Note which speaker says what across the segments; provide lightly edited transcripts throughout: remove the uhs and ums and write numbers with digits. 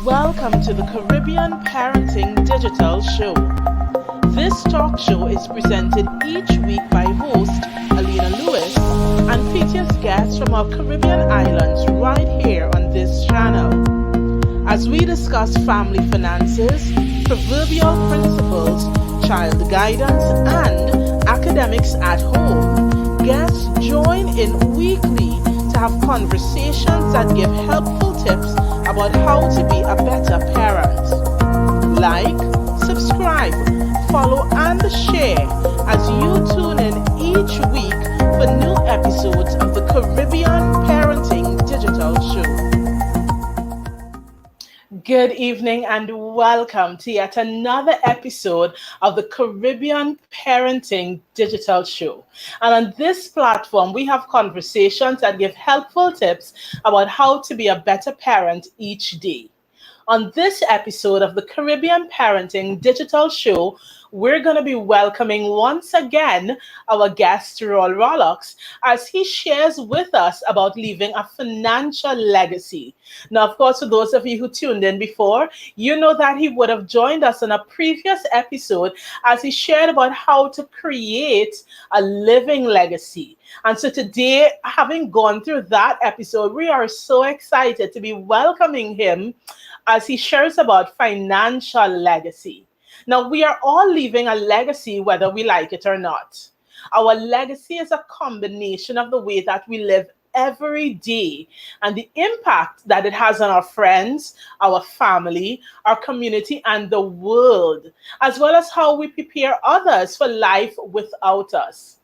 Speaker 1: Welcome to the Caribbean Parenting Digital Show. This talk show is presented each week by host Alina Lewis and features guests from our Caribbean islands right here on this channel. As we discuss family finances, proverbial principles, child guidance, and academics at home, guests join in weekly to have conversations that give helpful tips about how to be a better parent. Like, subscribe, follow, and share as you tune in each week for new episodes of the Caribbean Parenting Digital Show. Good evening and welcome to yet another episode of the Caribbean Parenting Digital Show. And on this platform, we have conversations that give helpful tips about how to be a better parent each day. On this episode of the Caribbean Parenting Digital Show, we're going to be welcoming once again our guest, Rollocks, as he shares with us about leaving a financial legacy. Now, of course, for those of you who tuned in before, you know that he would have joined us in a previous episode as he shared about how to create a living legacy. And so today, having gone through that episode, we are so excited to be welcoming him as he shares about financial legacy. Now, we are all leaving a legacy whether we like it or not. Our legacy is a combination of the way that we live every day and the impact that it has on our friends, our family, our community, and the world, as well as how we prepare others for life without us.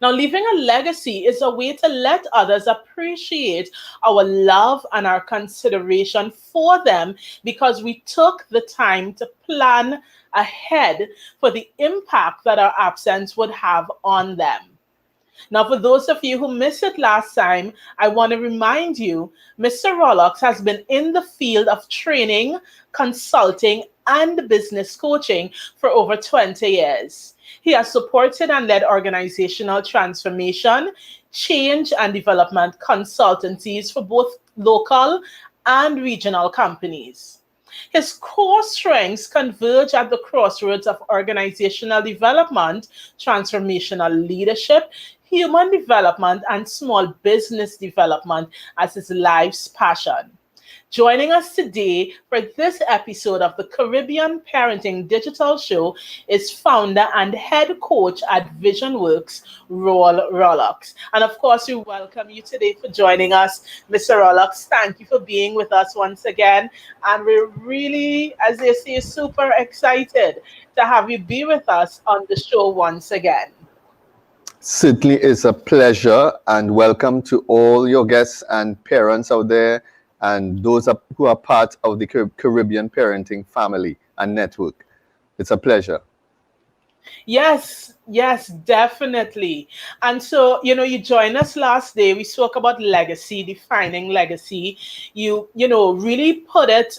Speaker 1: Now, leaving a legacy is a way to let others appreciate our love and our consideration for them because we took the time to plan ahead for the impact that our absence would have on them. Now, for those of you who missed it last time, I want to remind you, Mr. Rollocks has been in the field of training, consulting, and business coaching for over 20 years. He has supported and led organizational transformation, change, and development consultancies for both local and regional companies. His core strengths converge at the crossroads of organizational development, transformational leadership, human development, and small business development as his life's passion. Joining us today for this episode of the Caribbean Parenting Digital Show is founder and head coach at VisionWorks, Rollocks. And of course, we welcome you today for joining us, Mr. Rollocks. Thank you for being with us once again. And we're really, as they say, super excited to have you be with us on the show once again.
Speaker 2: Certainly is a pleasure, and welcome to all your guests and parents out there and those who are part of the Caribbean parenting family and network. It's a pleasure.
Speaker 1: Yes, definitely. And so, you joined us last day. We spoke about legacy, defining legacy. You really put it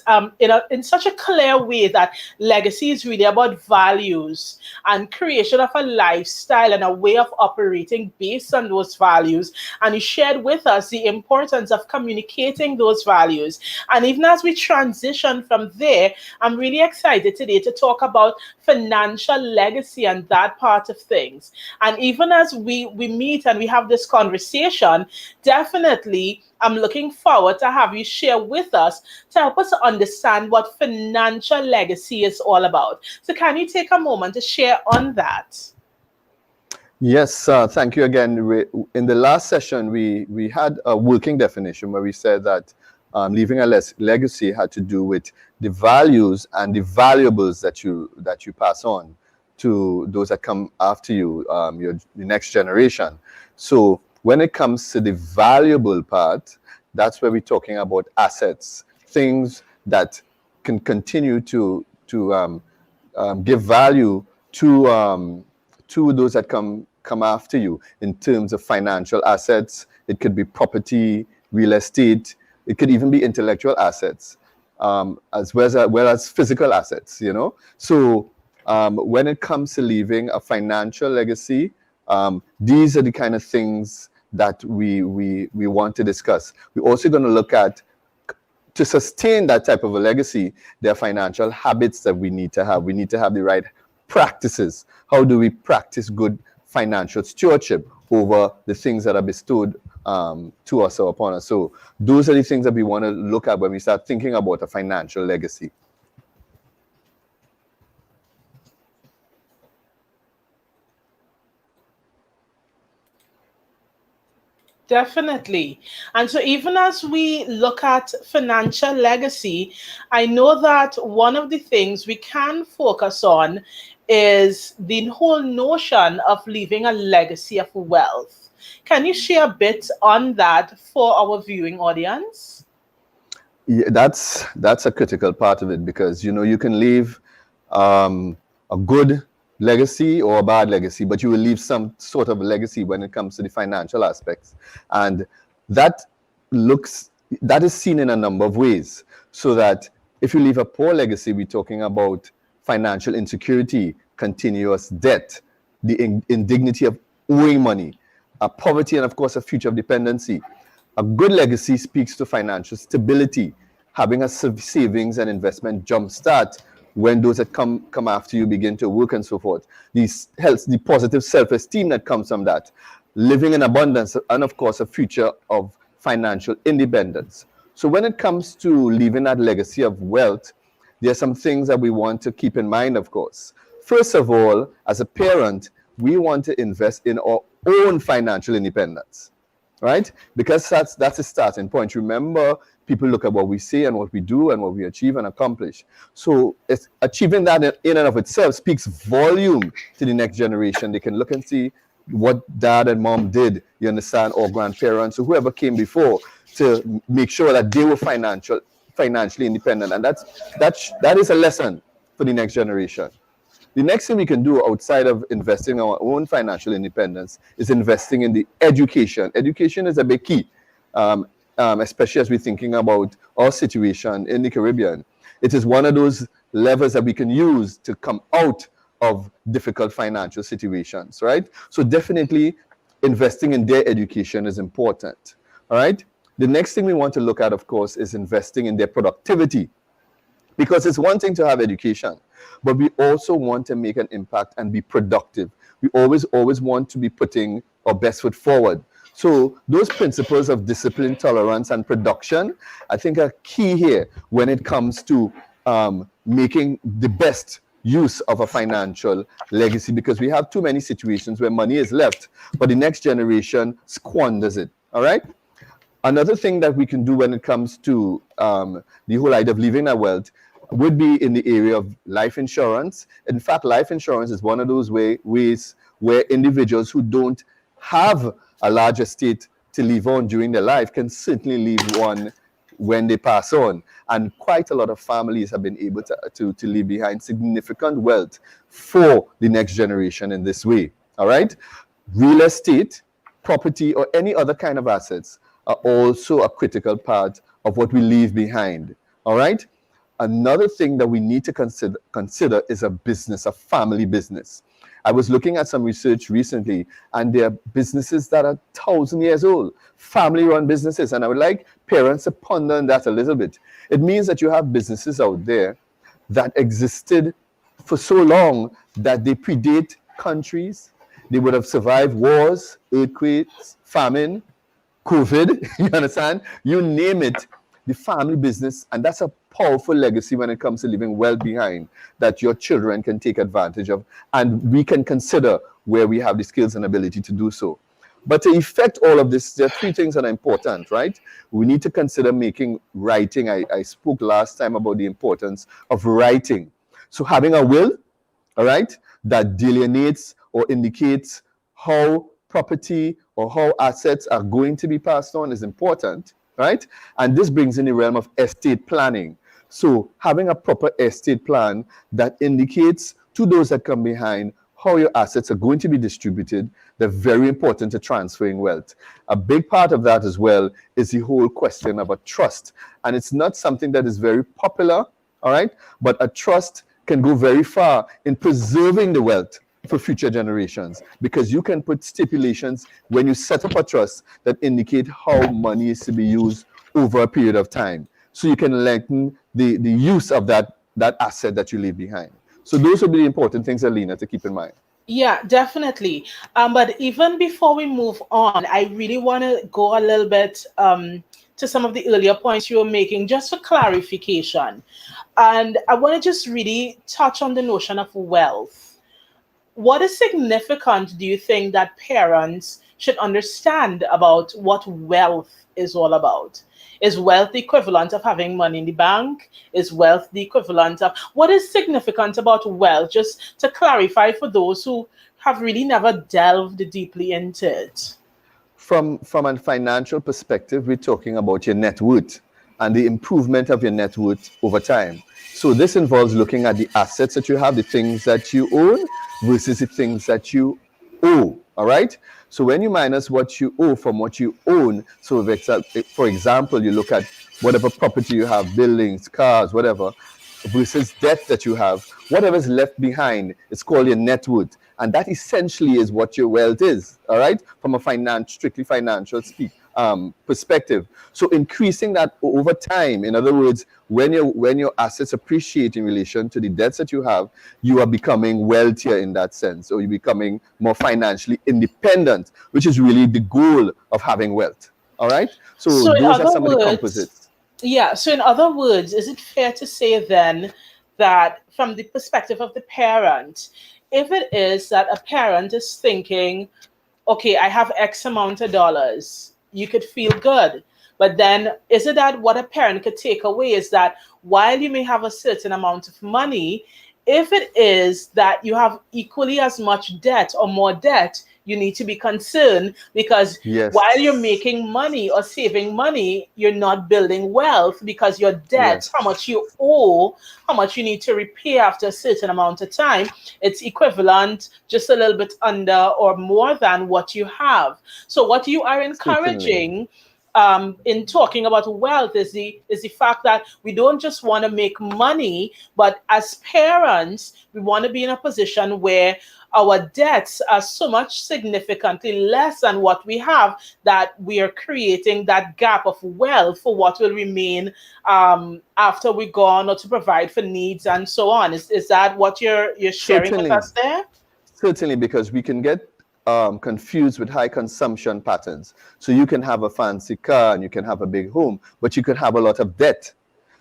Speaker 1: in such a clear way that legacy is really about values and creation of a lifestyle and a way of operating based on those values. And you shared with us the importance of communicating those values. And even as we transition from there, I'm really excited today to talk about financial legacy and that part of things. And even as we meet and we have this conversation, definitely I'm looking forward to have you share with us to help us understand what financial legacy is all about. So can you take a moment to share on that?
Speaker 2: Yes, thank you again. In the last session, we had a working definition where we said that leaving a legacy had to do with the values and the valuables that you pass on to those that come after you, your next generation. So when it comes to the valuable part, that's where we're talking about assets, things that can continue to give value to those that come after you in terms of financial assets. It could be property, real estate. It could even be intellectual assets, as well as physical assets. So when it comes to leaving a financial legacy, these are the kind of things that we want to discuss. We're also going to look at to sustain that type of a legacy, there are financial habits that we need to have. We need to have the right practices. How do we practice good financial stewardship over the things that are bestowed to us or upon us? So those are the things that we want to look at when we start thinking about a financial legacy.
Speaker 1: Definitely. And so, even as we look at financial legacy, I know that one of the things we can focus on is the whole notion of leaving a legacy of wealth. Can you share a bit on that for our viewing audience?
Speaker 2: Yeah, that's a critical part of it, because you can leave a good legacy or a bad legacy, but you will leave some sort of a legacy when it comes to the financial aspects, and that is seen in a number of ways. So that if you leave a poor legacy, we're talking about financial insecurity, continuous debt, the indignity of owing money, poverty, and of course a future of dependency. A good legacy speaks to financial stability, having a savings and investment jumpstart when those that come after you begin to work and so forth. These helps the positive self-esteem that comes from that, living in abundance, and of course a future of financial independence. So when it comes to leaving that legacy of wealth, there are some things that we want to keep in mind, of course. First of all, as a parent, we want to invest in our own financial independence, right? Because that's a starting point. Remember, people look at what we say and what we do and what we achieve and accomplish. So achieving that in and of itself speaks volume to the next generation. They can look and see what dad and mom did, you understand, or grandparents or whoever came before, to make sure that they were financially independent. And that is a lesson for the next generation. The next thing we can do outside of investing in our own financial independence is investing in the education. Education is a big key, especially as we're thinking about our situation in the Caribbean. It is one of those levers that we can use to come out of difficult financial situations, right? So definitely investing in their education is important, all right? The next thing we want to look at, of course, is investing in their productivity. Because it's one thing to have education, but we also want to make an impact and be productive. We always want to be putting our best foot forward. So those principles of discipline, tolerance, and production, I think are key here when it comes to making the best use of a financial legacy, because we have too many situations where money is left, but the next generation squanders it, all right? Another thing that we can do when it comes to the whole idea of leaving our wealth would be in the area of life insurance. In fact, life insurance is one of those ways where individuals who don't have a large estate to leave on during their life can certainly leave one when they pass on. And quite a lot of families have been able to leave behind significant wealth for the next generation in this way, all right? Real estate, property, or any other kind of assets are also a critical part of what we leave behind, all right? Another thing that we need to consider is a business, a family business. I was looking at some research recently, and there are businesses that are 1,000 years old, family-run businesses, and I would like parents to ponder on that a little bit. It means that you have businesses out there that existed for so long that they predate countries. They would have survived wars, earthquakes, famine, COVID, you understand? You name it, the family business, and that's a powerful legacy when it comes to leaving well behind that your children can take advantage of, and we can consider where we have the skills and ability to do so. But to effect all of this, there are three things that are important, right? We need to consider making writing. I spoke last time about the importance of writing. So having a will, all right, that delineates or indicates how property or how assets are going to be passed on is important, right? And this brings in the realm of estate planning. So having a proper estate plan that indicates to those that come behind how your assets are going to be distributed, they're very important to transferring wealth. A big part of that as well is the whole question of a trust. And it's not something that is very popular, all right? But a trust can go very far in preserving the wealth for future generations, because you can put stipulations when you set up a trust that indicate how money is to be used over a period of time. so you can lengthen the use of that asset that you leave behind. So those would be the important things, Alina, to keep in mind.
Speaker 1: Yeah, definitely. But even before we move on, I really want to go a little bit to some of the earlier points you were making, just for clarification. And I want to just really touch on the notion of wealth. What is significant, do you think, that parents should understand about what wealth is all about? Is wealth the equivalent of having money in the bank? Is wealth the equivalent of what is significant about wealth? Just to clarify for those who have really never delved deeply into it.
Speaker 2: From a financial perspective, we're talking about your net worth and the improvement of your net worth over time. So this involves looking at the assets that you have, the things that you own versus the things that you owe. All right. So when you minus what you owe from what you own, so if, for example, you look at whatever property you have, buildings, cars, whatever, versus debt that you have, whatever is left behind, it's called your net worth. And that essentially is what your wealth is, all right, from a strictly financial perspective. So increasing that over time, in other words, when your assets appreciate in relation to the debts that you have, you are becoming wealthier in that sense, or you're becoming more financially independent, which is really the goal of having wealth, all right? So those are some of the composites.
Speaker 1: Yeah, so in other words, is it fair to say then that from the perspective of the parent, if it is that a parent is thinking, okay, I have X amount of dollars, you could feel good. But then is it that what a parent could take away is that while you may have a certain amount of money, if it is that you have equally as much debt or more debt, you need to be concerned because while you're making money or saving money, you're not building wealth because your debt, how much you owe, how much you need to repay after a certain amount of time, it's equivalent just a little bit under or more than what you have. So what you are encouraging in talking about wealth is the fact that we don't just want to make money, but as parents, we want to be in a position where our debts are so much significantly less than what we have that we are creating that gap of wealth for what will remain after we're gone, or to provide for needs and so on. Is that what you're sharing with us there?
Speaker 2: Certainly, because we can get confused with high consumption patterns. So you can have a fancy car and you can have a big home, but you could have a lot of debt.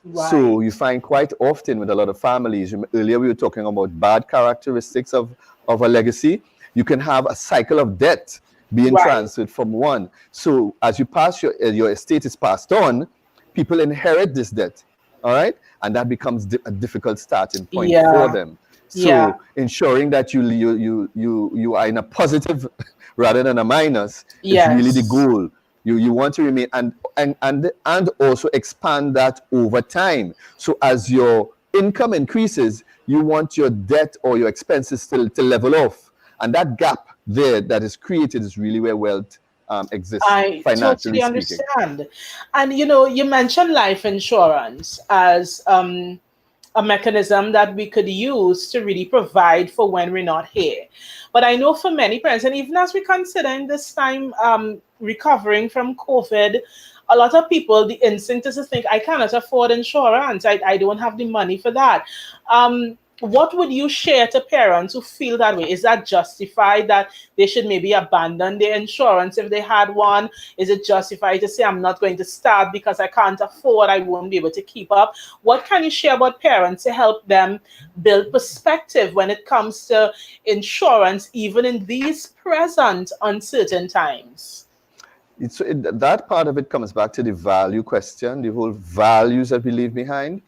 Speaker 2: Right. So you find quite often with a lot of families, earlier we were talking about bad characteristics of a legacy, you can have a cycle of debt being transferred from one. So as you pass your estate is passed on, people inherit this debt, all right? And that becomes a difficult starting point for them. So ensuring that you are in a positive rather than a minus is really the goal. You want to remain and also expand that over time. So as your income increases, you want your debt or your expenses to level off. And that gap there that is created is really where wealth exists,
Speaker 1: I
Speaker 2: financially
Speaker 1: totally
Speaker 2: speaking.
Speaker 1: understand. And you mentioned life insurance as a mechanism that we could use to really provide for when we're not here. But I know for many parents, and even as we consider in this time recovering from COVID, a lot of people, the instinct is to think, I cannot afford insurance. I don't have the money for that. What would you share to parents who feel that way? Is that justified that they should maybe abandon their insurance if they had one? Is it justified to say, I'm not going to start because I can't afford, I won't be able to keep up? What can you share about parents to help them build perspective when it comes to insurance, even in these present uncertain times?
Speaker 2: That part of it comes back to the value question, the whole values that we leave behind.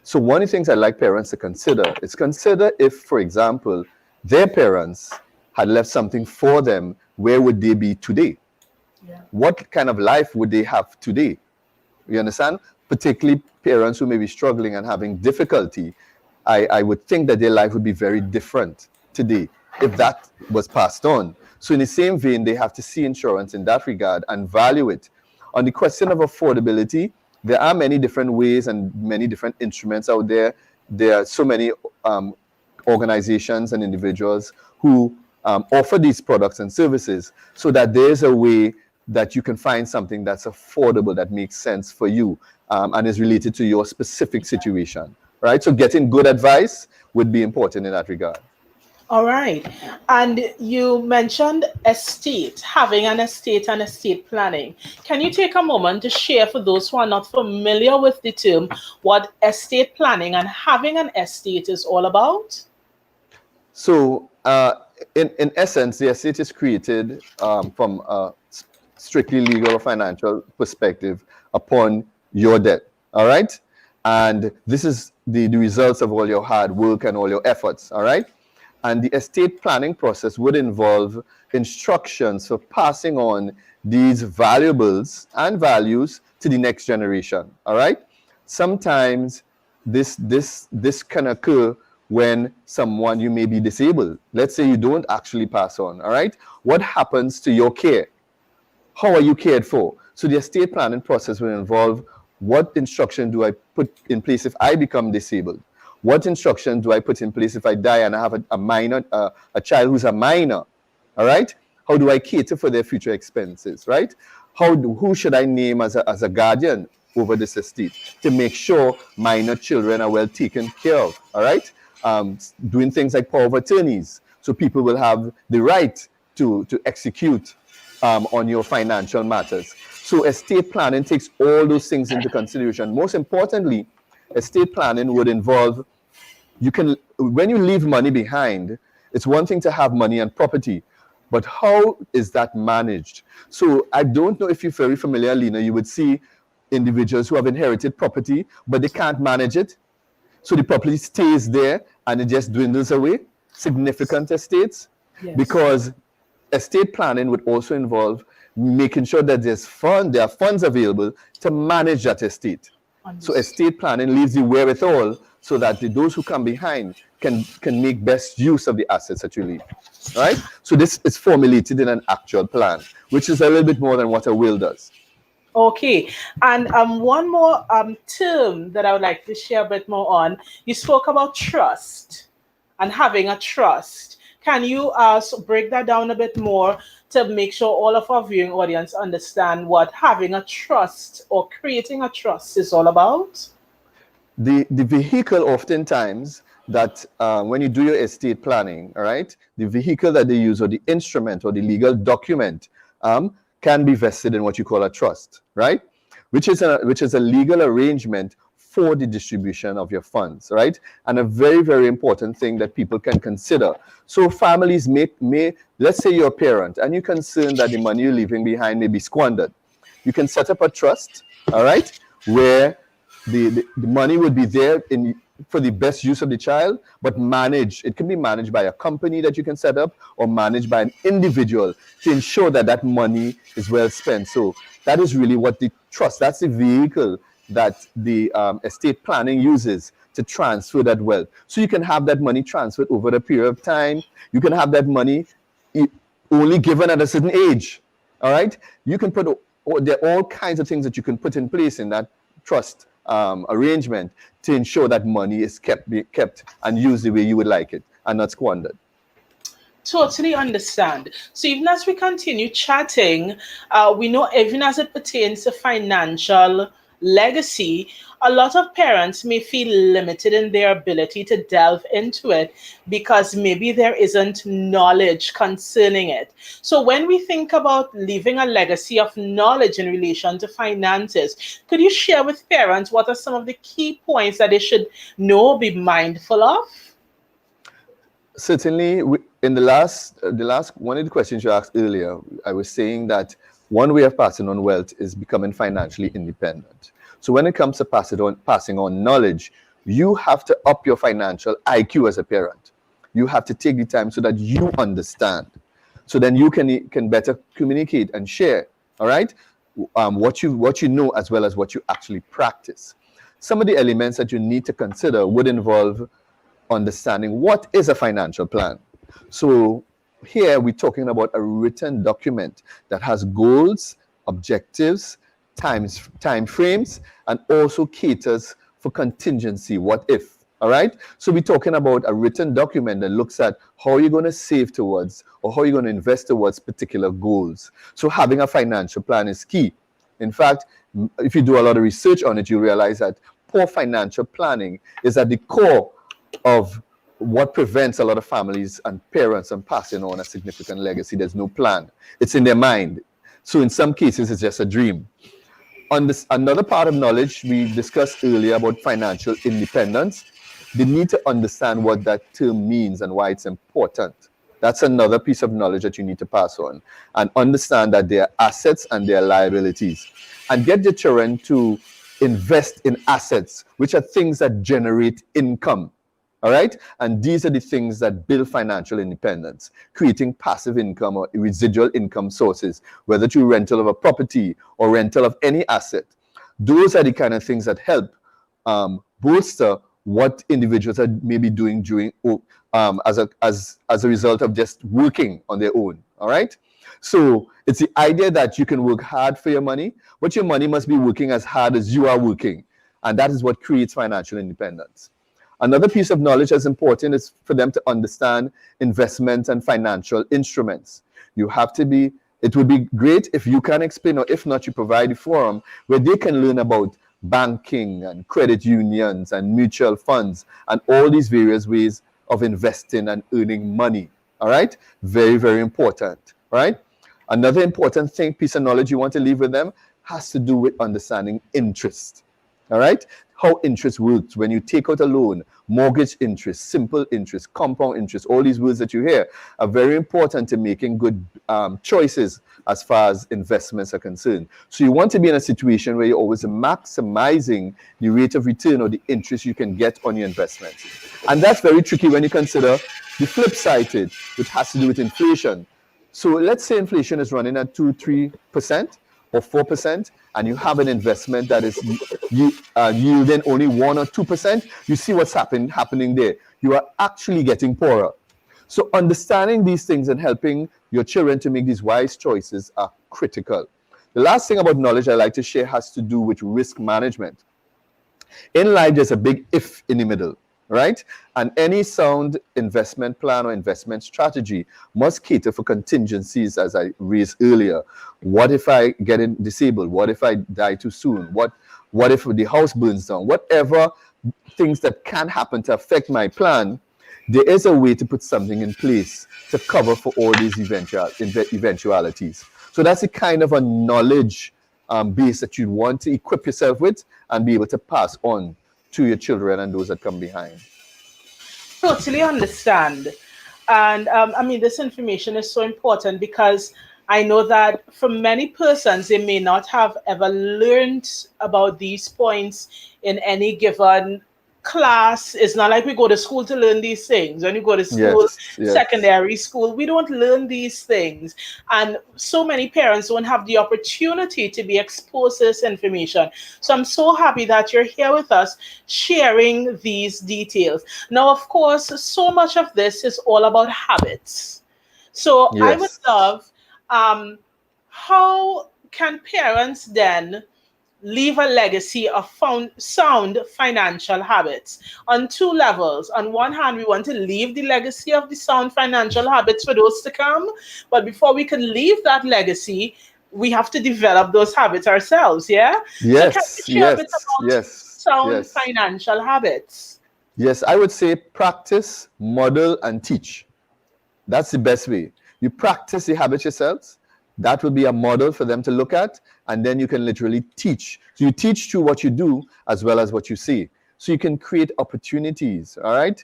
Speaker 2: So one of the things I like parents to consider is if, for example, their parents had left something for them, where would they be today? What kind of life would they have today? You understand? Particularly parents who may be struggling and having difficulty. I would think that their life would be very different today if that was passed on. So in the same vein, they have to see insurance in that regard and value it. On the question of affordability, there are many different ways and many different instruments out there. There are so many organizations and individuals who offer these products and services, so that there's a way that you can find something that's affordable, that makes sense for you, and is related to your specific situation, right? So getting good advice would be important in that regard.
Speaker 1: All right. And you mentioned estate, having an estate and estate planning. Can you take a moment to share for those who are not familiar with the term what estate planning and having an estate is all about?
Speaker 2: So, in essence, the estate is created from a strictly legal or financial perspective upon your debt. All right? And this is the results of all your hard work and all your efforts. All right? And the estate planning process would involve instructions for passing on these valuables and values to the next generation. All right? Sometimes this can occur when someone, you may be disabled. Let's say you don't actually pass on. All right? What happens to your care? How are you cared for? So the estate planning process will involve, what instruction do I put in place if I become disabled? What instruction do I put in place if I die and I have a minor, a child who's a minor? All right? How do I cater for their future expenses? Right? Who should I name as a guardian over this estate to make sure minor children are well taken care of? All right? Doing things like power of attorneys, so people will have the right to execute on your financial matters. So estate planning takes all those things into consideration. Most importantly, estate planning would involve, when you leave money behind, it's one thing to have money and property, but how is that managed? So I don't know if you're very familiar, Alina, you would see individuals who have inherited property, but they can't manage it. So the property stays there and it just dwindles away. Significant estates. Yes. Because estate planning would also involve making sure that there are funds available to manage that estate. So estate planning leaves the wherewithal so that those who come behind can make best use of the assets that you leave. Right? So this is formulated in an actual plan, which is a little bit more than what a will does.
Speaker 1: Okay, and one more term that I would like to share a bit more on. You spoke about trust and having a trust. Can you break that down a bit more to make sure all of our viewing audience understand what having a trust or creating a trust is all about?
Speaker 2: The vehicle oftentimes that when you do your estate planning, all right, the vehicle that they use or the instrument or the legal document can be vested in what you call a trust, right? Which is a legal arrangement for the distribution of your funds, right? And a very, very important thing that people can consider. So families may let's say you're a parent and you're concerned that the money you're leaving behind may be squandered. You can set up a trust, all right, where the money would be there for the best use of the child, but it can be managed by a company that you can set up or managed by an individual to ensure that that money is well spent. So that is really what the trust, that's the vehicle that the estate planning uses to transfer that wealth. So you can have that money transferred over a period of time. You can have that money only given at a certain age. All right? You can there are all kinds of things that you can put in place in that trust arrangement to ensure that money is kept and used the way you would like it and not squandered.
Speaker 1: Totally understand. So even as we continue chatting, we know even as it pertains to financial legacy, a lot of parents may feel limited in their ability to delve into it because maybe there isn't knowledge concerning it. So when we think about leaving a legacy of knowledge in relation to finances, could you share with parents what are some of the key points that they should know, be mindful of?
Speaker 2: Certainly, in the last one of the questions you asked earlier, I was saying that one way of passing on wealth is becoming financially independent. So when it comes to passing on knowledge, you have to up your financial IQ as a parent. You have to take the time so that you understand. So then you can better communicate and share, all right, what you know as well as what you actually practice. Some of the elements that you need to consider would involve understanding what is a financial plan. So here we're talking about a written document that has goals, objectives, time frames, and also caters for contingency, what if, All right. So we're talking about a written document that looks at how you're going to save towards or how you're going to invest towards particular goals. So having a financial plan is key. In fact, if you do a lot of research on it, you realize that poor financial planning is at the core of what prevents a lot of families and parents from passing on a significant legacy. There's no plan. It's in their mind. So in some cases, it's just a dream. On this, another part of knowledge we discussed earlier about financial independence, they need to understand what that term means and why it's important. That's another piece of knowledge that you need to pass on, and understand that there are assets and there are liabilities, and get your children to invest in assets, which are things that generate income. All right. And these are the things that build financial independence, creating passive income or residual income sources, whether through rental of a property or rental of any asset. Those are the kind of things that help bolster what individuals are maybe doing during as a result of just working on their own. All right. So it's the idea that you can work hard for your money, but your money must be working as hard as you are working. And that is what creates financial independence. Another piece of knowledge that's important is for them to understand investments and financial instruments. You have to be, it would be great if you can explain, or if not, you provide a forum where they can learn about banking and credit unions and mutual funds and all these various ways of investing and earning money. All right? Very, very important. All right? Another important piece of knowledge you want to leave with them has to do with understanding interest. All right? How interest works when you take out a loan, mortgage interest, simple interest, compound interest, all these words that you hear are very important to making good choices as far as investments are concerned. So you want to be in a situation where you're always maximizing the rate of return or the interest you can get on your investments. And that's very tricky when you consider the flip side to it, which has to do with inflation. So let's say inflation is running at 2-3% or 4%, and you have an investment that is yielding only 1 or 2%, you see what's happening there. You are actually getting poorer. So understanding these things and helping your children to make these wise choices are critical. The last thing about knowledge I like to share has to do with risk management. In life, there's a big if in the middle, right? And any sound investment plan or investment strategy must cater for contingencies, as I raised earlier. What if I get disabled? What if I die too soon? What if the house burns down? Whatever things that can happen to affect my plan, there is a way to put something in place to cover for all these eventualities. So that's the kind of a knowledge base that you want to equip yourself with and be able to pass on to your children and those that come behind.
Speaker 1: Totally understand. And I mean, this information is so important because I know that for many persons, they may not have ever learned about these points in any given class. It's not like we go to school to learn these things. When you go to school,
Speaker 2: yes.
Speaker 1: secondary school, we don't learn these things. And so many parents don't have the opportunity to be exposed to this information. So I'm so happy that you're here with us sharing these details. Now, of course, so much of this is all about habits. So
Speaker 2: Yes.
Speaker 1: I would love, how can parents then leave a legacy of sound financial habits on two levels? On one hand, we want to leave the legacy of the sound financial habits for those to come. But before we can leave that legacy, we have to develop those habits ourselves. Yeah.
Speaker 2: Yes.
Speaker 1: So can you share a bit about sound
Speaker 2: Yes.
Speaker 1: financial habits?
Speaker 2: Yes, I would say practice, model, and teach. That's the best way. You practice the habits yourselves. That will be a model for them to look at, and then you can literally teach. So you teach through what you do as well as what you see. So you can create opportunities, all right?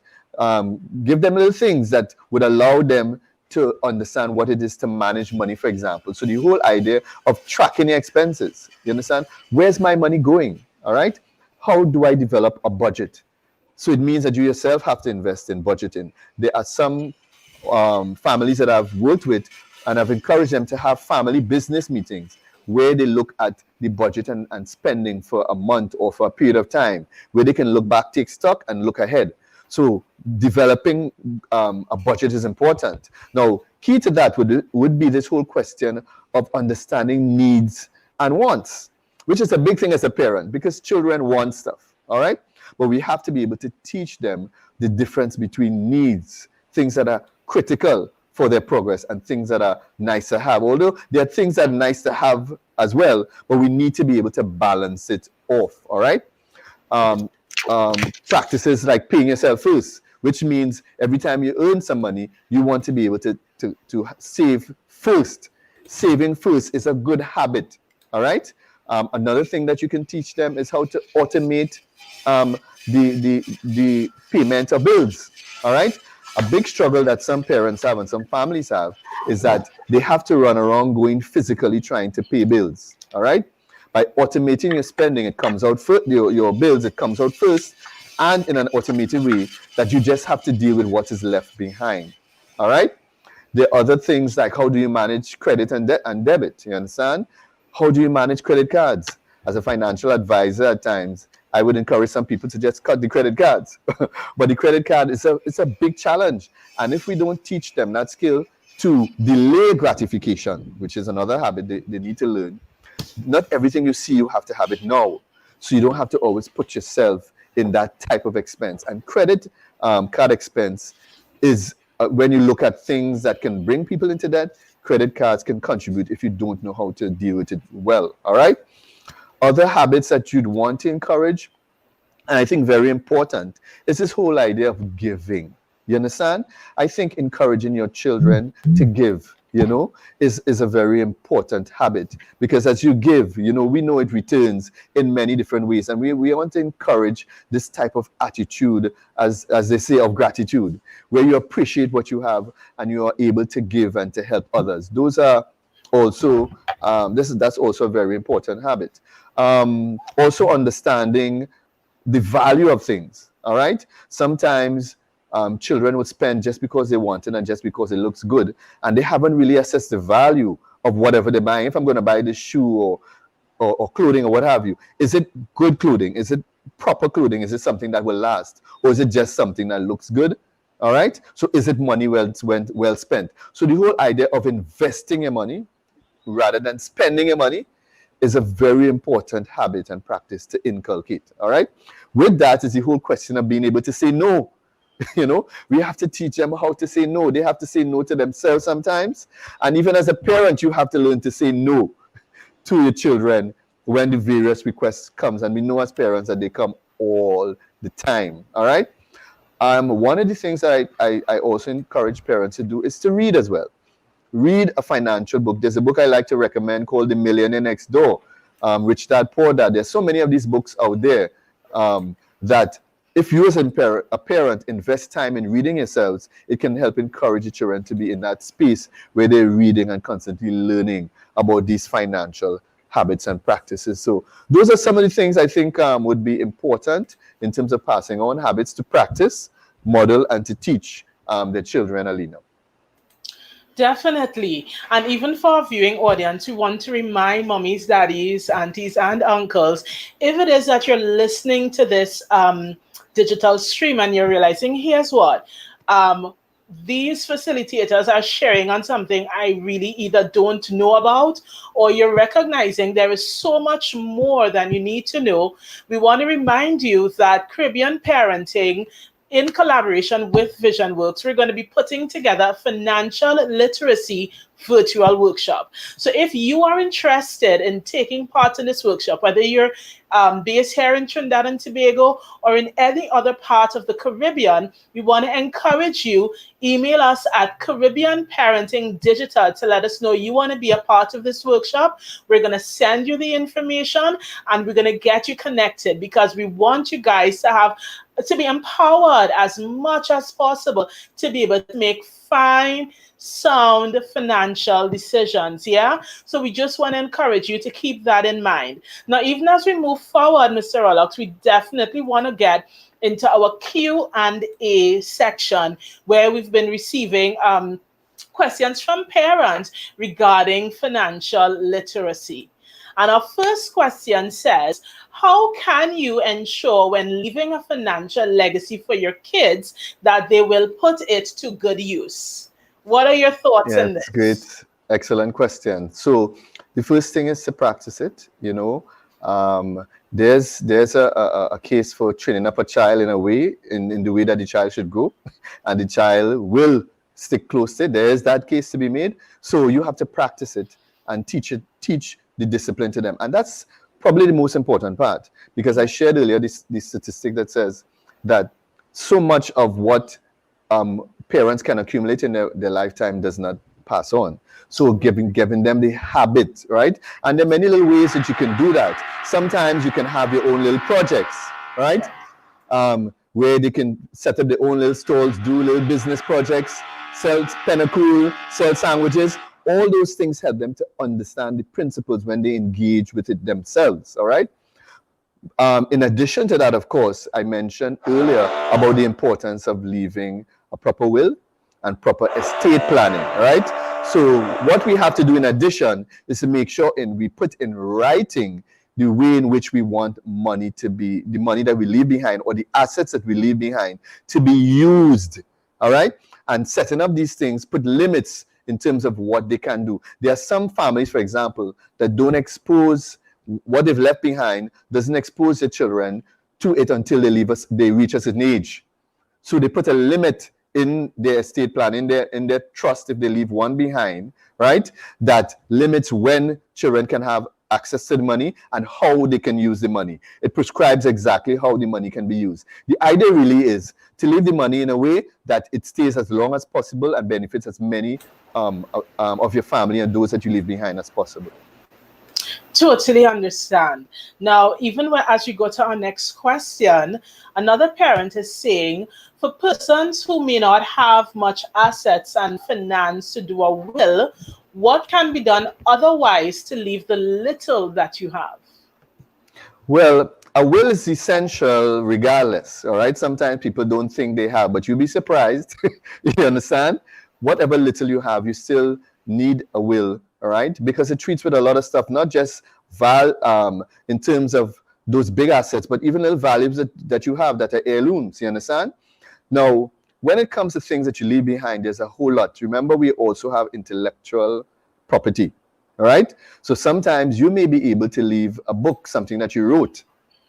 Speaker 2: Give them little things that would allow them to understand what it is to manage money, for example. So the whole idea of tracking your expenses, you understand? Where's my money going, all right? How do I develop a budget? So it means that you yourself have to invest in budgeting. There are some families that I've worked with, and I've encouraged them to have family business meetings where they look at the budget and spending for a month or for a period of time, where they can look back, take stock, and look ahead. So developing a budget is important. Now, key to that would be this whole question of understanding needs and wants, which is a big thing as a parent because children want stuff, all right? but we have to be able to teach them the difference between needs, things that are critical for their progress, and things that are nice to have. Although there are things that are nice to have as well, but we need to be able to balance it off, all right? Practices like paying yourself first, which means every time you earn some money, you want to be able to save first. Saving first is a good habit, all right? Another thing that you can teach them is how to automate the payment of bills, all right? A big struggle that some parents have and some families have is that they have to run around going physically trying to pay bills, all right? By automating your spending, it comes out first, your bills, it comes out first, and in an automated way that you just have to deal with what is left behind, all right? There are other things like how do you manage credit and debit, you understand? How do you manage credit cards? As a financial advisor at times, I would encourage some people to just cut the credit cards. But the credit card is a big challenge. And if we don't teach them that skill to delay gratification, which is another habit they need to learn, not everything you see, you have to have it now. So you don't have to always put yourself in that type of expense. And credit card expense is, when you look at things that can bring people into debt, credit cards can contribute if you don't know how to deal with it well, all right? Other habits that you'd want to encourage, and I think very important, is this whole idea of giving. You understand? I think encouraging your children to give, is a very important habit, because as you give, we know it returns in many different ways, and we want to encourage this type of attitude, as they say, of gratitude, where you appreciate what you have and you are able to give and to help others. Those are also that's also a very important habit. Also understanding the value of things, all right? Sometimes children would spend just because they want it and just because it looks good, and they haven't really assessed the value of whatever they're buying. If I'm going to buy this shoe or clothing or what have you, is it good clothing? Is it proper clothing? Is it something that will last? Or is it just something that looks good? All right? So is it money well spent? So the whole idea of investing your money rather than spending your money is a very important habit and practice to inculcate, all right? With that is the whole question of being able to say no. We have to teach them how to say no. They have to say no to themselves sometimes. And even as a parent, you have to learn to say no to your children when the various requests comes. And we know as parents that they come all the time, all right? One of the things that I also encourage parents to do is to read as well. Read a financial book. There's a book I like to recommend called The Millionaire Next Door, Rich Dad, Poor Dad. There's so many of these books out there that if you as a parent invest time in reading yourselves, it can help encourage your children to be in that space where they're reading and constantly learning about these financial habits and practices. So those are some of the things I think would be important in terms of passing on habits to practice, model, and to teach the children, Alina.
Speaker 1: Definitely. And even for our viewing audience, we want to remind mommies, daddies, aunties, and uncles, if it is that you're listening to this digital stream and you're realizing, here's what, these facilitators are sharing on something I really either don't know about, or you're recognizing there is so much more than you need to know, we want to remind you that Caribbean Parenting, in collaboration with VisionWorks, we're going to be putting together a financial literacy virtual workshop. So if you are interested in taking part in this workshop, whether you're based here in Trinidad and Tobago or in any other part of the Caribbean, we want to encourage you, email us at Caribbean Parenting Digital to let us know you want to be a part of this workshop. We're going to send you the information and we're going to get you connected, because we want you guys to be empowered as much as possible to be able to make fine, sound financial decisions. Yeah, so we just want to encourage you to keep that in mind. Now, even as we move forward, Mr. Rollocks, we definitely want to get into our Q&A section, where we've been receiving questions from parents regarding financial literacy. And our first question says, how can you ensure when leaving a financial legacy for your kids that they will put it to good use? What are your thoughts on this?
Speaker 2: Great. Excellent question. So the first thing is to practice it. There's a case for training up a child in a way, in the way that the child should go, and the child will stick close to it. There's that case to be made. So you have to practice it and teach the discipline to them. And that's probably the most important part, because I shared earlier this statistic that says that so much of what parents can accumulate in their lifetime does not pass on. So giving them the habit, right? And there are many little ways that you can do that. Sometimes you can have your own little projects, right? Where they can set up their own little stalls, do little business projects, sell pennacool, sell sandwiches. All those things help them to understand the principles when they engage with it themselves, all right? In addition to that, of course, I mentioned earlier about the importance of leaving a proper will and proper estate planning, right? So what we have to do in addition is to make sure we put in writing the way in which we want money to be, the money that we leave behind or the assets that we leave behind to be used, all right? And setting up these things, put limits in terms of what they can do. There are some families, for example, that don't expose what they've left behind, doesn't expose their children to it until they reach a certain age. So they put a limit in their estate plan, in their trust, if they leave one behind, right? That limits when children can have access to the money and how they can use the money. It prescribes exactly how the money can be used. The idea really is to leave the money in a way that it stays as long as possible and benefits as many of your family and those that you leave behind as possible.
Speaker 1: Totally understand. Now, even as we go to our next question, another parent is saying, for persons who may not have much assets and finance to do a will, what can be done otherwise to leave the little that you have?
Speaker 2: Well, a will is essential regardless, all right? Sometimes people don't think they have, but you'll be surprised. You understand? Whatever little you have, you still need a will, all right? Because it treats with a lot of stuff, not just in terms of those big assets, but even little values that you have that are heirlooms, you understand? Now, when it comes to things that you leave behind, there's a whole lot. Remember, we also have intellectual property, all right? So sometimes you may be able to leave a book, something that you wrote,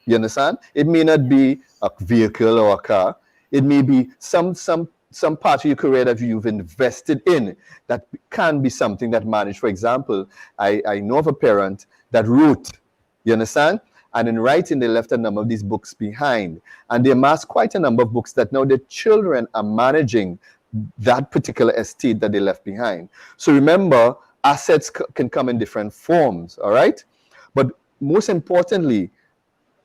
Speaker 2: you understand? It may not be a vehicle or a car. It may be some part of your career that you've invested in that can be something that managed. For example, I know of a parent that wrote, you understand? And in writing, they left a number of these books behind. And they amassed quite a number of books that now their children are managing that particular estate that they left behind. So remember, assets can come in different forms, all right? But most importantly,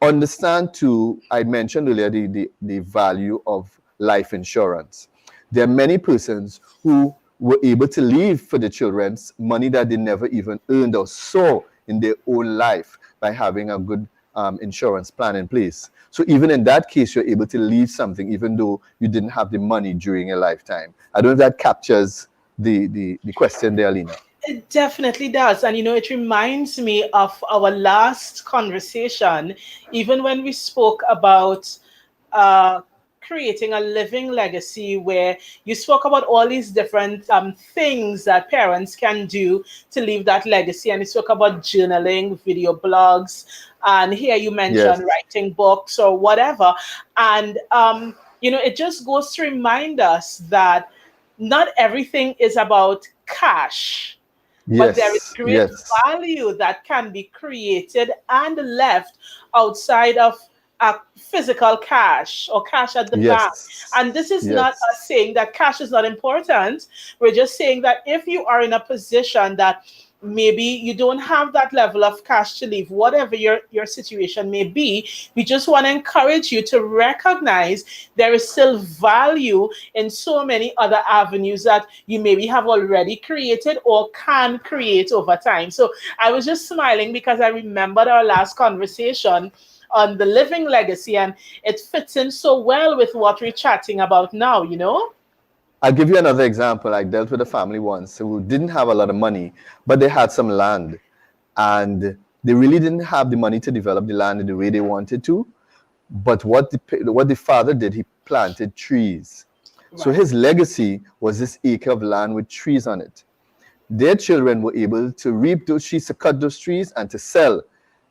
Speaker 2: understand too, I mentioned earlier, the value of life insurance. There are many persons who were able to leave for the children's money that they never even earned or saw in their own life by having a good insurance plan in place. So even in that case, you're able to leave something even though you didn't have the money during your lifetime. I don't know if that captures the question there, Alina.
Speaker 1: It definitely does. And, it reminds me of our last conversation, even when we spoke about creating a living legacy, where you spoke about all these different things that parents can do to leave that legacy. And you spoke about journaling, video blogs, and here you mentioned writing books or whatever. And, it just goes to remind us that not everything is about cash. But there is great value that can be created and left outside of physical cash or cash at the bank. And this is not us saying that cash is not important. We're just saying that if you are in a position that maybe you don't have that level of cash to leave, whatever your situation may be, we just want to encourage you to recognize there is still value in so many other avenues that you maybe have already created or can create over time. So I was just smiling because I remembered our last conversation on the living legacy, and it fits in so well with what we're chatting about now,
Speaker 2: I'll give you another example. I dealt with a family once who didn't have a lot of money, but they had some land, and they really didn't have the money to develop the land in the way they wanted to. But what the father did, he planted trees. Right. So his legacy was this acre of land with trees on it. Their children were able to reap those trees, to cut those trees, and to sell.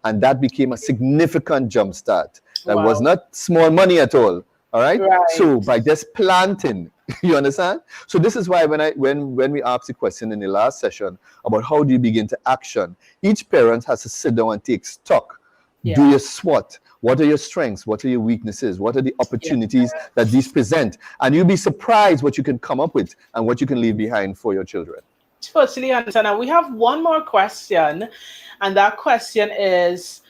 Speaker 2: And that became a significant jumpstart. That was
Speaker 1: Wow.
Speaker 2: not small money at all right? So
Speaker 1: Right.
Speaker 2: by just planting, you understand? So this is why when we asked the question in the last session about how do you begin to action, each parent has to sit down and take stock. Do
Speaker 1: Yeah.
Speaker 2: your SWOT. What are your strengths? What are your weaknesses? What are the
Speaker 1: Yeah.
Speaker 2: opportunities that these present? And you'll be surprised what you can come up with and what you can leave behind for your children.
Speaker 1: Totally understand. And we have one more question, and that question is,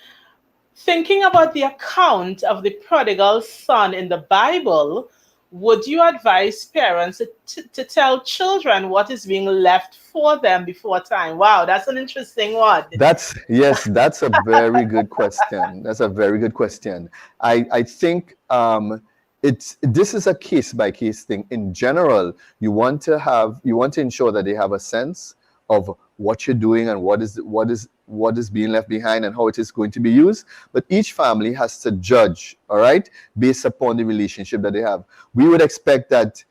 Speaker 1: thinking about the account of the prodigal son in the Bible, would you advise parents to tell children what is being left for them before time? Wow, that's an interesting one.
Speaker 2: That's a very good question. That's a very good question. I think this is a case by case thing. In general, you want to ensure that they have a sense of what you're doing and what is being left behind and how it is going to be used. But each family has to judge, all right, based upon the relationship that they have. We would expect that,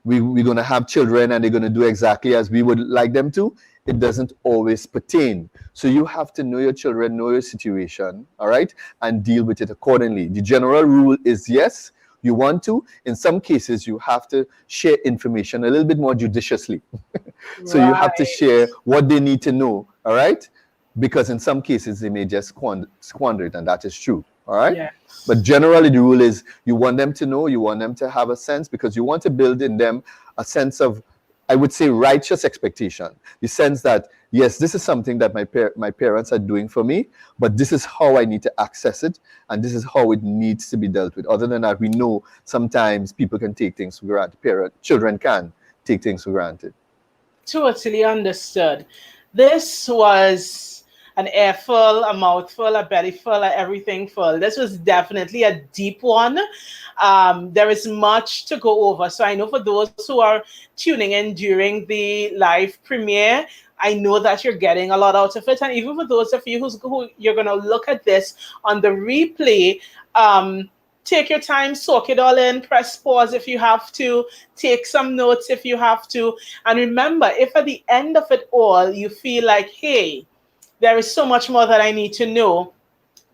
Speaker 2: we're going to have children and they're going to do exactly as we would like them to. It doesn't always pertain. So you have to know your children, know your situation, all right, and deal with it accordingly. The general rule is yes, you want to. In some cases, you have to share information a little bit more judiciously. So you have to
Speaker 1: Right.
Speaker 2: share what they need to know, all right? Because in some cases, they may just squander it, and that is true, all right?
Speaker 1: Yes.
Speaker 2: But generally, the rule is you want them to know, you want them to have a sense, because you want to build in them a sense of, I would say, righteous expectation. The sense that, yes, this is something that my parents are doing for me, but this is how I need to access it, and this is how it needs to be dealt with. Other than that, we know sometimes people can take things for granted. Children can take things for granted.
Speaker 1: Totally understood. This was an airful, a mouthful, a bellyful, a everything full. This was definitely a deep one. There is much to go over. So I know for those who are tuning in during the live premiere, I know that you're getting a lot out of it. And even for those of you who you're going to look at this on the replay, take your time, soak it all in, press pause if you have to, take some notes if you have to. And remember, if at the end of it all, you feel like, hey, there is so much more that I need to know,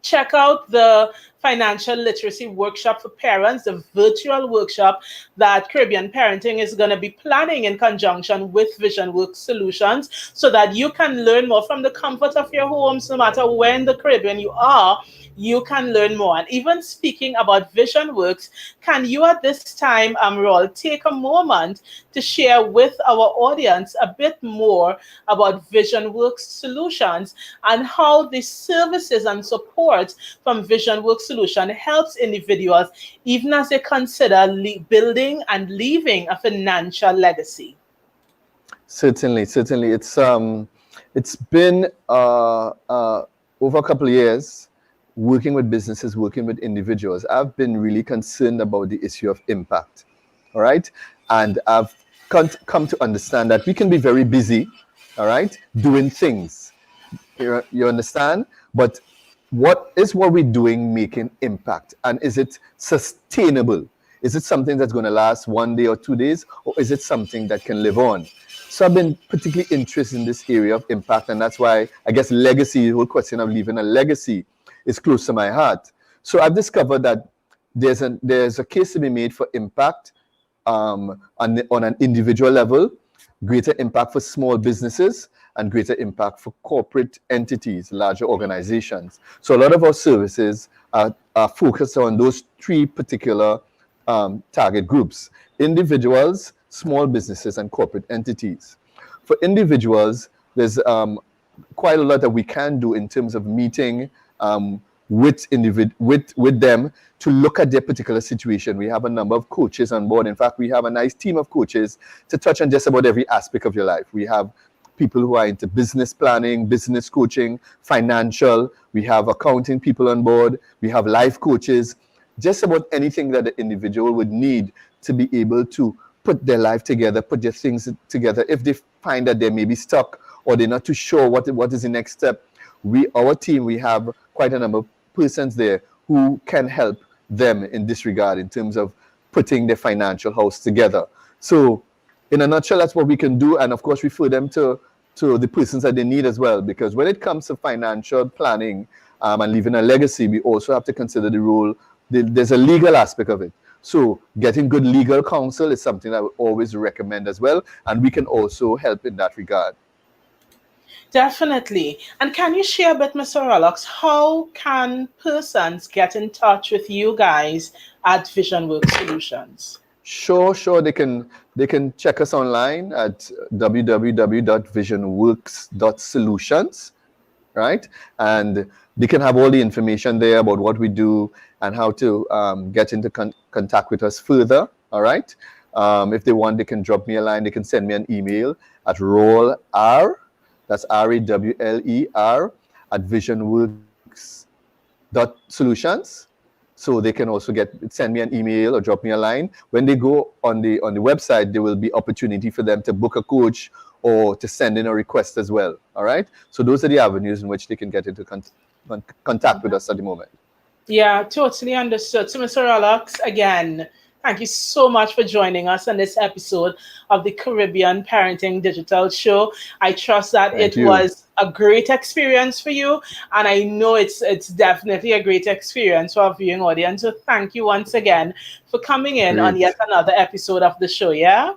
Speaker 1: check out the financial literacy workshop for parents, the virtual workshop that Caribbean Parenting is going to be planning in conjunction with VisionWorks Solutions, so that you can learn more from the comfort of your homes. No matter where in the Caribbean you are, you can learn more. And even speaking about VisionWorks, can you at this time, Rawle, take a moment to share with our audience a bit more about VisionWorks Solutions and how the services and support from VisionWorks Solution helps individuals even as they consider building and leaving a financial legacy?
Speaker 2: Certainly. It's been over a couple of years working with businesses, working with individuals. I've been really concerned about the issue of impact, all right? And I've come to understand that we can be very busy, all right, doing things. You understand? But what we're doing making impact? And is it sustainable? Is it something that's going to last 1 day or 2 days? Or is it something that can live on? So I've been particularly interested in this area of impact. And that's why I guess legacy, the whole question of leaving a legacy, is close to my heart. So I've discovered that there's a case to be made for impact on an individual level, greater impact for small businesses, and greater impact for corporate entities, larger organizations. So a lot of our services are focused on those three particular target groups: individuals, small businesses, and corporate entities. For individuals, there's quite a lot that we can do in terms of meeting with them to look at their particular situation. We have a number of coaches on board. In fact, we have a nice team of coaches to touch on just about every aspect of your life. We have people who are into business planning, business coaching, financial. We have accounting people on board. We have life coaches. Just about anything that the individual would need to be able to put their life together, put their things together. If they find that they may be stuck or they're not too sure what is the next step, our team, we have quite a number of persons there who can help them in this regard in terms of putting their financial house together. So in a nutshell, that's what we can do, and of course refer them to to the persons that they need as well. Because when it comes to financial planning and leaving a legacy, we also have to consider the role. There's a legal aspect of it. So getting good legal counsel is something I would always recommend as well. And we can also help in that regard.
Speaker 1: Definitely. And can you share a bit, Mr. Rollocks, how can persons get in touch with you guys at VisionWorks Solutions?
Speaker 2: Sure. They can check us online at www.visionworks.solutions, right? And they can have all the information there about what we do and how to get into contact with us further. All right. If they want, they can drop me a line. They can send me an email at Rawle, that's RAWLER, at visionworks.solutions. So they can also send me an email or drop me a line. When they go on the website, there will be opportunity for them to book a coach or to send in a request as well. All right. So those are the avenues in which they can get into contact with us at the moment.
Speaker 1: Yeah, totally understood. So, Mr. Rollocks, again, thank you so much for joining us on this episode of the Caribbean Parenting Digital Show. I trust that it was a great experience for you, and I know it's definitely a great experience for our viewing audience. So thank you once again for coming in on yet another episode of the show, yeah?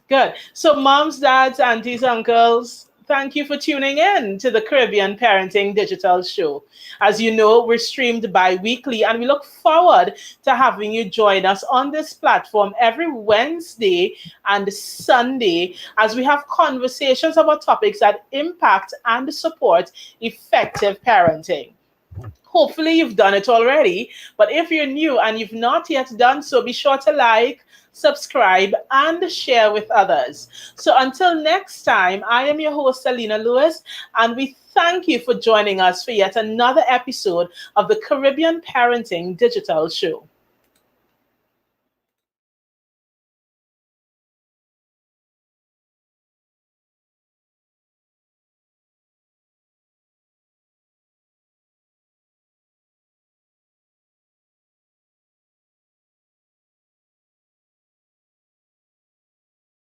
Speaker 1: Good. So moms, dads, aunties, uncles, thank you for tuning in to the Caribbean Parenting Digital Show. As you know, we're streamed bi-weekly, and we look forward to having you join us on this platform every Wednesday and Sunday as we have conversations about topics that impact and support effective parenting. Hopefully you've done it already, but if you're new and you've not yet done so, be sure to like, subscribe, and share with others. So until next time, I am your host, Alina Lewis, and we thank you for joining us for yet another episode of the Caribbean Parenting Digital Show.